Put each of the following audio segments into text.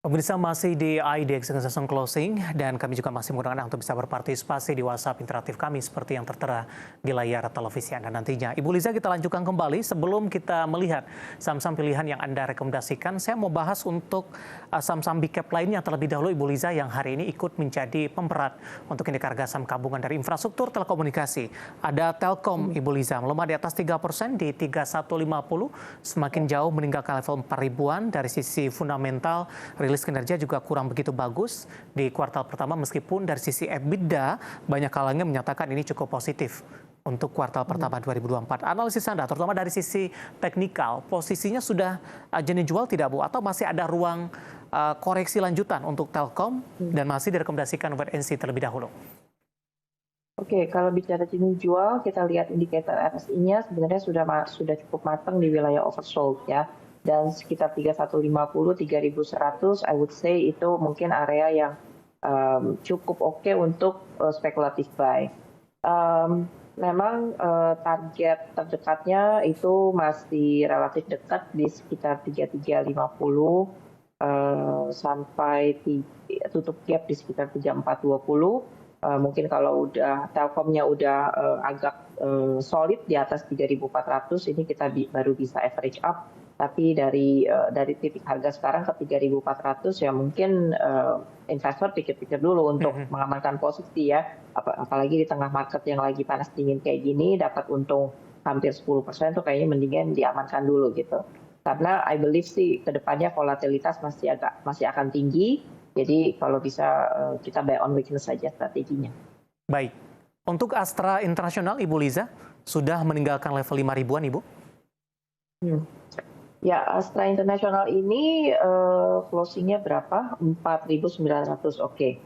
Pemirsa masih di IDX Session Closing dan kami juga masih mengundang Anda untuk bisa berpartisipasi di WhatsApp interaktif kami seperti yang tertera di layar televisi Anda nantinya. Ibu Liza, kita lanjutkan kembali. Sebelum kita melihat saham-saham pilihan yang Anda rekomendasikan, saya mau bahas untuk saham-saham big cap lainnya terlebih dahulu, Ibu Liza, yang hari ini ikut menjadi pemberat untuk indeks harga saham gabungan dari infrastruktur telekomunikasi. Ada Telkom, Ibu Liza, melemah di atas 3% di 3150, semakin jauh meninggalkan level 4 ribuan. Dari sisi fundamental, rilis kinerja juga kurang begitu bagus di kuartal pertama, meskipun dari sisi EBITDA banyak kalangan menyatakan ini cukup positif untuk kuartal pertama 2024. Analisis Anda, terutama dari sisi teknikal, posisinya sudah jenis jual tidak, Bu? Atau masih ada ruang koreksi lanjutan untuk Telkom dan masih direkomendasikan wait and see terlebih dahulu? Oke, kalau bicara jenis jual, kita lihat indikator RSI-nya sebenarnya sudah cukup matang di wilayah oversold ya. Dan sekitar 3150, 3100, I would say itu mungkin area yang cukup oke untuk spekulatif buy. Memang target terdekatnya itu masih relatif dekat di sekitar 3350 sampai tutup gap di sekitar 3420. Mungkin kalau udah Telkomnya udah agak solid di atas 3.400, ini kita baru bisa average up. Tapi dari titik harga sekarang ke 3.400 ya mungkin investor pikir-pikir dulu untuk mengamankan posisi ya. Apalagi di tengah market yang lagi panas dingin kayak gini, dapat untung hampir 10% tuh kayaknya mendingan diamankan dulu gitu. Karena I believe sih kedepannya volatilitas masih akan tinggi. Jadi kalau bisa kita buy on weakness saja strateginya. Baik. Untuk Astra Internasional, Ibu Liza, sudah meninggalkan level 5 ribuan, Ibu? Ya, Astra Internasional ini closingnya berapa? 4.900, oke.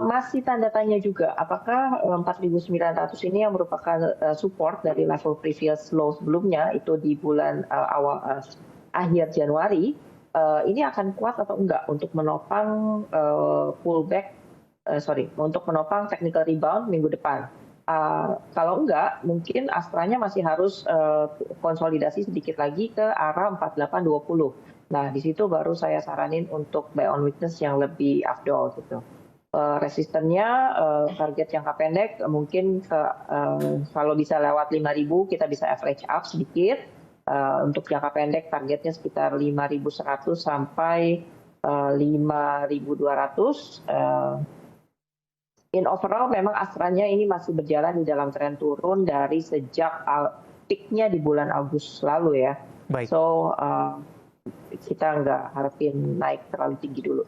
Masih tanda tanya juga, apakah 4.900 ini yang merupakan support dari level previous low sebelumnya, itu di bulan akhir Januari, ini akan kuat atau enggak untuk menopang untuk menopang technical rebound minggu depan. Kalau enggak, mungkin Astranya masih harus konsolidasi sedikit lagi ke arah 4820. Nah, di situ baru saya saranin untuk buy on weakness yang lebih afdol gitu. Resistennya target jangka pendek mungkin kalau bisa lewat 5.000 kita bisa average up sedikit. Untuk jangka pendek targetnya sekitar 5.100 sampai 5.200. In overall memang Astranya ini masih berjalan di dalam tren turun dari sejak peak-nya di bulan Agustus lalu ya. Baik. So kita nggak harapin naik terlalu tinggi dulu.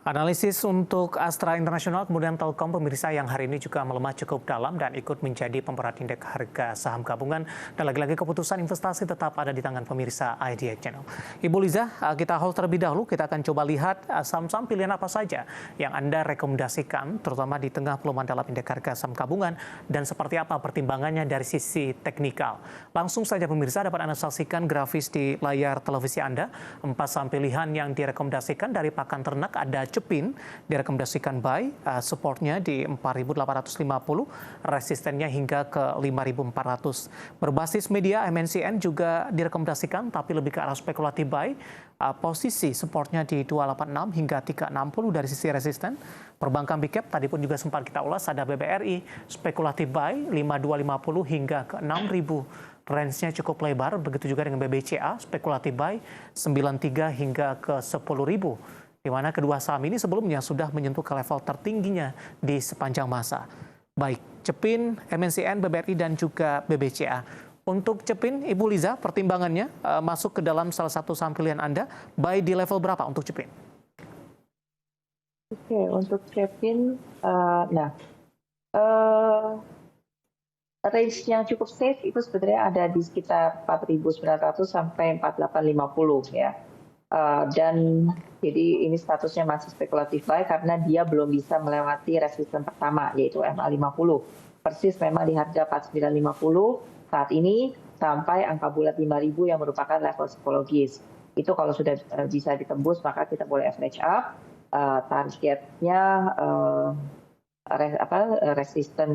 Analisis untuk Astra Internasional, kemudian Telkom, pemirsa, yang hari ini juga melemah cukup dalam dan ikut menjadi pemberat indeks harga saham gabungan. Dan lagi-lagi keputusan investasi tetap ada di tangan pemirsa IDX Channel. Ibu Liza, kita hold terlebih dahulu. Kita akan coba lihat saham-saham pilihan apa saja yang Anda rekomendasikan, terutama di tengah pelemahan dalam indeks harga saham gabungan, dan seperti apa pertimbangannya dari sisi teknikal. Langsung saja pemirsa, dapat Anda saksikan grafis di layar televisi Anda. 4 saham pilihan yang direkomendasikan dari pakan ternak ada Cepin, direkomendasikan buy, supportnya di 4.850, resistennya hingga ke 5.400. Berbasis media MNCN juga direkomendasikan, tapi lebih ke arah spekulatif buy, posisi supportnya di 286 hingga 360 dari sisi resisten. Perbankan big cap tadi pun juga sempat kita ulas, ada BBRI, spekulatif buy 5250 hingga ke 6.000. Range-nya cukup lebar, begitu juga dengan BBCA, spekulatif buy 93 hingga ke 10.000. Di mana kedua saham ini sebelumnya sudah menyentuh ke level tertingginya di sepanjang masa. Baik, Cepin, MNCN, BBRI, dan juga BBCA. Untuk Cepin, Ibu Liza, pertimbangannya masuk ke dalam salah satu saham pilihan Anda, buy di level berapa untuk Cepin? Oke, untuk Cepin, range yang cukup safe itu sebenarnya ada di sekitar 4.900 sampai 4.850 ya. Dan jadi ini statusnya masih spekulatif buy karena dia belum bisa melewati resisten pertama yaitu MA50. Persis memang di harga 4950 saat ini sampai angka bulat 5.000 yang merupakan level psikologis. Itu kalau sudah bisa ditembus maka kita boleh average up. Targetnya resisten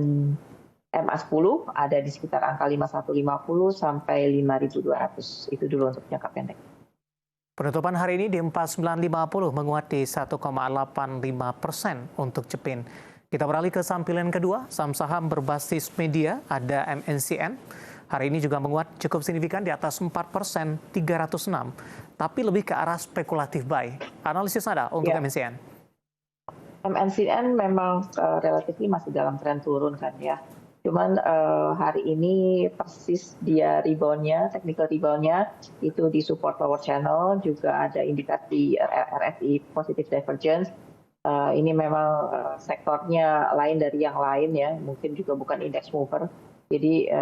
MA10 ada di sekitar angka 5150 sampai 5200. Itu dulu untuk jangka pendek. Penutupan hari ini di 4950 menguat di 1,85% untuk Cepin. Kita beralih ke sampilan kedua, saham-saham berbasis media ada MNCN. Hari ini juga menguat cukup signifikan di atas 4%, 306. Tapi lebih ke arah spekulatif buy. Analisis Anda untuk MNCN? MNCN memang relatif masih dalam tren turun kan ya. Cuman hari ini persis dia reboundnya, technical reboundnya itu di support lower channel, juga ada indikasi RSI positive divergence. Ini memang sektornya lain dari yang lain ya, mungkin juga bukan index mover. Jadi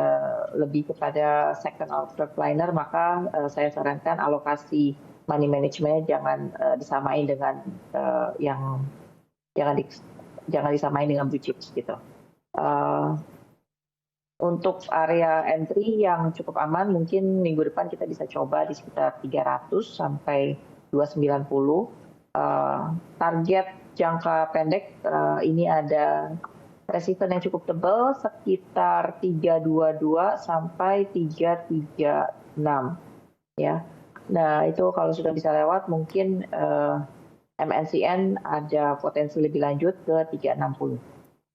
lebih kepada second outliner, maka saya sarankan alokasi money management jangan disamain dengan jangan disamain dengan blue chips gitu. Untuk area entry yang cukup aman, mungkin minggu depan kita bisa coba di sekitar 300 sampai 290. Target jangka pendek ini ada resisten yang cukup tebal sekitar 322 sampai 336 ya. Nah, itu kalau sudah bisa lewat mungkin MNCN ada potensi lebih lanjut ke 360.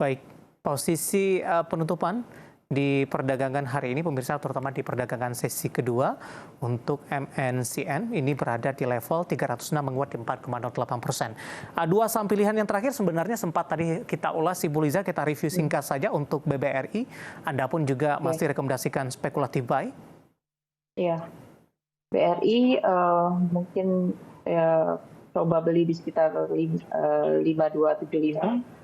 Baik, posisi penutupan di perdagangan hari ini, pemirsa, terutama di perdagangan sesi kedua untuk MNCN ini berada di level 306 menguat di 4,08%. Dua saham pilihan yang terakhir sebenarnya sempat tadi kita ulas, Ibu Liza, kita review singkat saja untuk BBRI. Anda pun juga masih rekomendasikan spekulatif buy? Iya, BRI mungkin coba beli di sekitar 5275.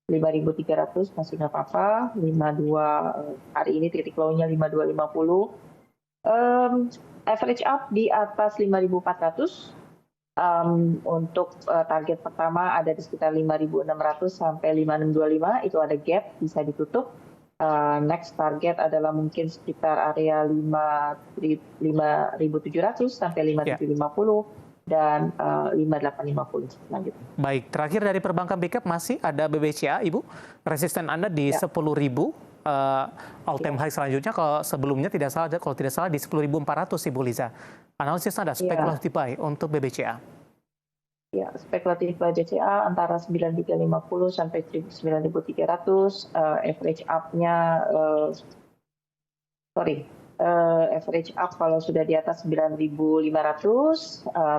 5.300 masih nggak apa-apa. 52 hari ini titik low-nya 5250. Average up di atas 5.400. Untuk target pertama ada di sekitar 5.600 sampai 5.625. Itu ada gap, bisa ditutup. Next target adalah mungkin sekitar area 5.700 sampai 5.750. Dan 5850 selanjutnya. Baik, terakhir dari perbankan big cap masih ada BBCA, Ibu. Resisten Anda di 10.000, all time high selanjutnya kalau sebelumnya tidak salah di 10.400, Ibu Liza. Analisis Anda spekulatif buy untuk BBCA? Ya, spekulatif buy BCA antara 9.350 sampai 9.300, average up-nya average up kalau sudah di atas 9.500,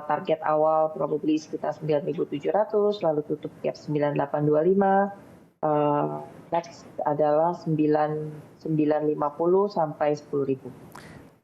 target awal probably sekitar 9.700, lalu tutup gap 9.825, next adalah 9.950 sampai 10.000.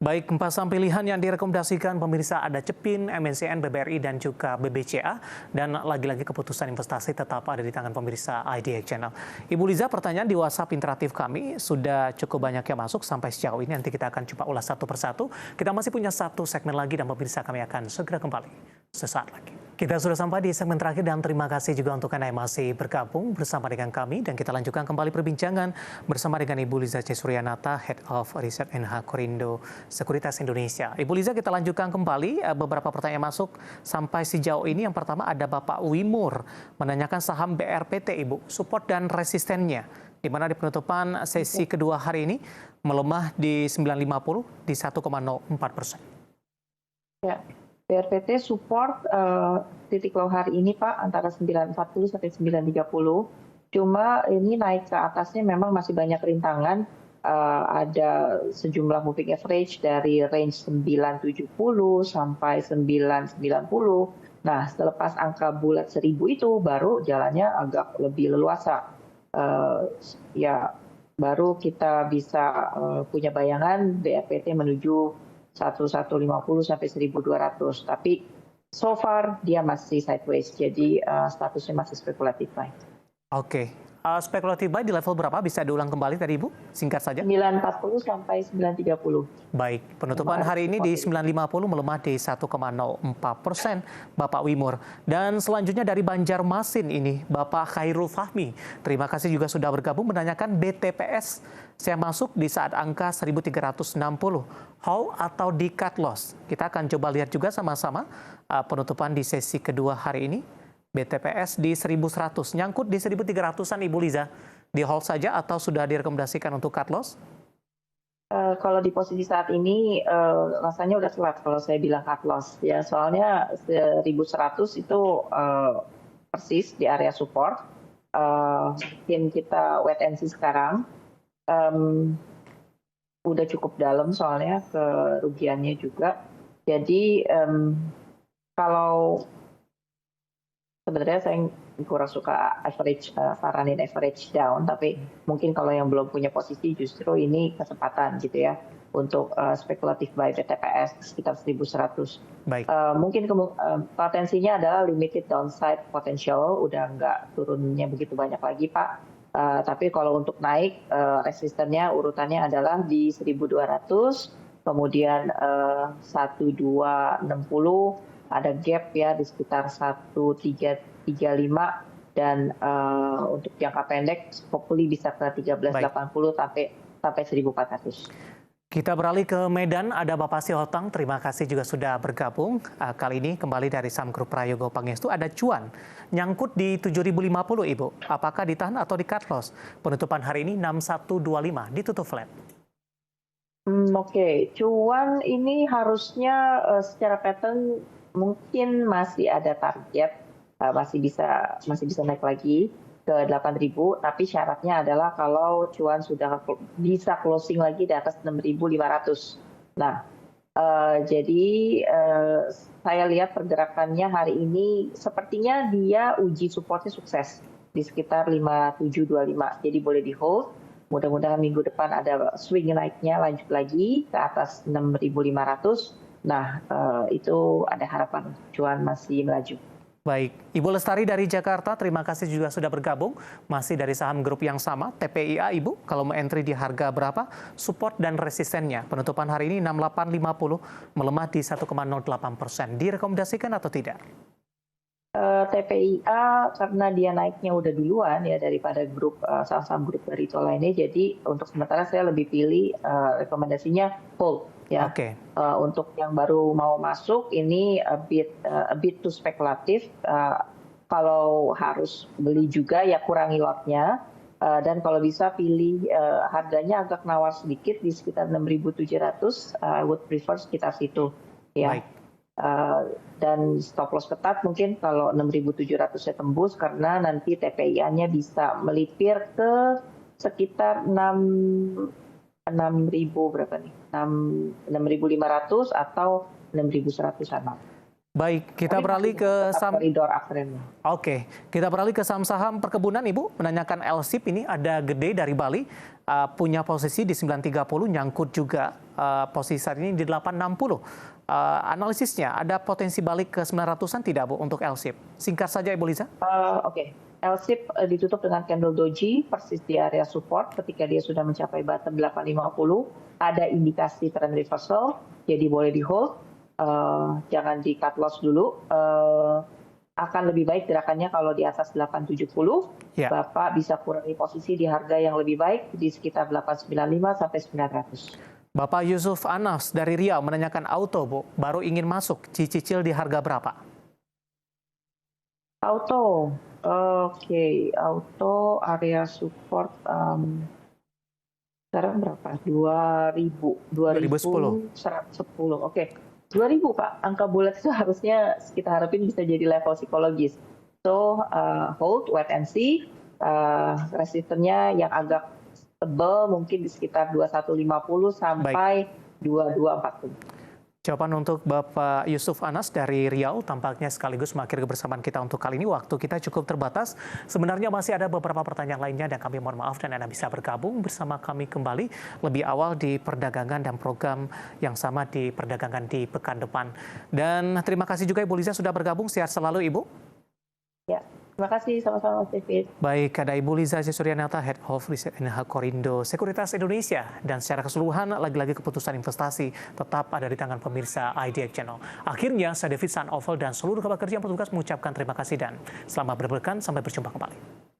Baik, 4 saham pilihan yang direkomendasikan pemirsa ada Cepin, MNCN, BBRI, dan juga BBCA. Dan lagi-lagi keputusan investasi tetap ada di tangan pemirsa IDX Channel. Ibu Liza, pertanyaan di WhatsApp interaktif kami sudah cukup banyak yang masuk sampai sejauh ini. Nanti kita akan coba ulas satu persatu. Kita masih punya satu segmen lagi dan pemirsa kami akan segera kembali sesaat lagi. Kita sudah sampai di segmen terakhir dan terima kasih juga untuk Anda yang masih bergabung bersama dengan kami. Dan kita lanjutkan kembali perbincangan bersama dengan Ibu Liza C. Suryanata, Head of Research NH Korindo Sekuritas Indonesia. Ibu Liza, kita lanjutkan kembali beberapa pertanyaan masuk sampai sejauh ini. Yang pertama ada Bapak Wimur menanyakan saham BRPT, Ibu, support dan resistennya, di mana di penutupan sesi kedua hari ini melemah di 950 di 1,04%. Ya, BRPT support titik low hari ini Pak antara 940 sampai 930. Cuma ini naik ke atasnya memang masih banyak rintangan. Ada sejumlah moving average dari range 970 sampai 990. Nah, selepas angka bulat 1000 itu baru jalannya agak lebih leluasa. Ya, baru kita bisa punya bayangan BRPT menuju 1150 sampai 1200. Tapi so far dia masih sideways, jadi statusnya masih spekulatif buy. Oke. Spekulatif buy di level berapa? Bisa diulang kembali tadi, Ibu? Singkat saja. 940 sampai 930. Baik, penutupan hari ini di 950 melemah di 1,04%, Bapak Wimur. Dan selanjutnya dari Banjarmasin ini, Bapak Khairul Fahmi. Terima kasih juga sudah bergabung menanyakan BTPS. Saya masuk di saat angka 1360. Hold atau di cut loss? Kita akan coba lihat juga sama-sama penutupan di sesi kedua hari ini. BTPS di 1100, nyangkut di 1300-an, Ibu Liza. Di hold saja atau sudah direkomendasikan untuk cut loss? Kalau di posisi saat ini, rasanya udah telat kalau saya bilang cut loss ya, soalnya 1.100 itu, persis di area support. Mungkin kita wait and see sekarang, udah cukup dalam soalnya kerugiannya juga. Jadi, kalau sebenarnya saya kurang suka saranin average down, tapi mungkin kalau yang belum punya posisi justru ini kesempatan gitu ya untuk spekulatif buy BTPS sekitar 1.100. Baik. Mungkin potensinya adalah limited downside potential, udah nggak turunnya begitu banyak lagi Pak. Tapi kalau untuk naik, resistennya urutannya adalah di 1.200, kemudian 1.260, ada gap ya di sekitar 1.335, dan untuk jangka pendek hopefully bisa ke 1380 sampai 1.400. Kita beralih ke Medan, ada Bapak Sihohtang, terima kasih juga sudah bergabung. Kali ini kembali dari saham grup Prayogo Pangestu, ada cuan nyangkut di 7.050 Ibu. Apakah ditahan atau di cut loss? Penutupan hari ini 6125, ditutup flat. Oke. Cuan ini harusnya secara pattern mungkin masih ada target, masih bisa naik lagi ke 8.000, tapi syaratnya adalah kalau cuan sudah bisa closing lagi di atas 6.500. Nah, jadi saya lihat pergerakannya hari ini sepertinya dia uji supportnya sukses di sekitar 5725, jadi boleh di hold. Mudah-mudahan minggu depan ada swing naiknya lanjut lagi ke atas 6.500. Nah, itu ada harapan cuan masih melaju. Baik, Ibu Lestari dari Jakarta, terima kasih juga sudah bergabung. Masih dari saham grup yang sama, TPIA Ibu, kalau mau entry di harga berapa? Support dan resistennya. Penutupan hari ini 6850, melemah di 1,08%. Direkomendasikan atau tidak? TPIA karena dia naiknya udah duluan ya daripada grup saham-saham grup Barito lainnya, jadi untuk sementara saya lebih pilih rekomendasinya hold ya. Oke. Untuk yang baru mau masuk ini a bit too spekulatif. Kalau harus beli juga ya kurangi lotnya, dan kalau bisa pilih harganya agak nawar sedikit di sekitar 6.700. I would prefer sekitar situ ya. Baik. Dan stop loss ketat mungkin kalau 6.700 saya tembus, karena nanti TPIA-nya bisa melipir ke sekitar 6.000 berapa nih? 6.500 atau 6.100-an. Baik, kita beralih ke saham. Koridor uptrend. Oke, kita beralih ke saham-saham perkebunan Ibu. Menanyakan LSIP ini ada gede dari Bali, punya posisi di 930, nyangkut juga posisi saat ini di 860. Analisisnya ada potensi balik ke 900-an tidak Bu untuk LSIP? Singkat saja Ibu Liza. Oke. LSIP ditutup dengan candle doji persis di area support ketika dia sudah mencapai bottom 850. Ada indikasi trend reversal, jadi boleh di hold. Jangan di cut loss dulu. Akan lebih baik gerakannya kalau di atas 870. Ya. Bapak bisa kurangi posisi di harga yang lebih baik di sekitar 895 sampai 900. Bapak Yusuf Anas dari Riau menanyakan auto Bu, baru ingin masuk, cicil di harga berapa? Auto, oke, auto area support sekarang berapa? 2010. 110, oke. 2.000 Pak, angka bulat itu harusnya kita harapin bisa jadi level psikologis. So, hold, wait and see. Resistennya yang agak tebal mungkin di sekitar 2150 sampai 2240. Jawaban untuk Bapak Yusuf Anas dari Riau tampaknya sekaligus mengakhiri kebersamaan kita untuk kali ini. Waktu kita cukup terbatas. Sebenarnya masih ada beberapa pertanyaan lainnya dan kami mohon maaf dan Anda bisa bergabung bersama kami kembali lebih awal di perdagangan dan program yang sama di perdagangan di pekan depan. Dan terima kasih juga Ibu Liza sudah bergabung. Sehat selalu Ibu. Ya. Terima kasih, sama-sama Mas David. Baik, ada Ibu Liza Suryanata, Head of Research NH Korindo Sekuritas Indonesia. Dan secara keseluruhan, lagi-lagi keputusan investasi tetap ada di tangan pemirsa IDX Channel. Akhirnya, saya David San Oval dan seluruh kabar kerja yang bertugas mengucapkan terima kasih dan selamat berberkan. Sampai berjumpa kembali.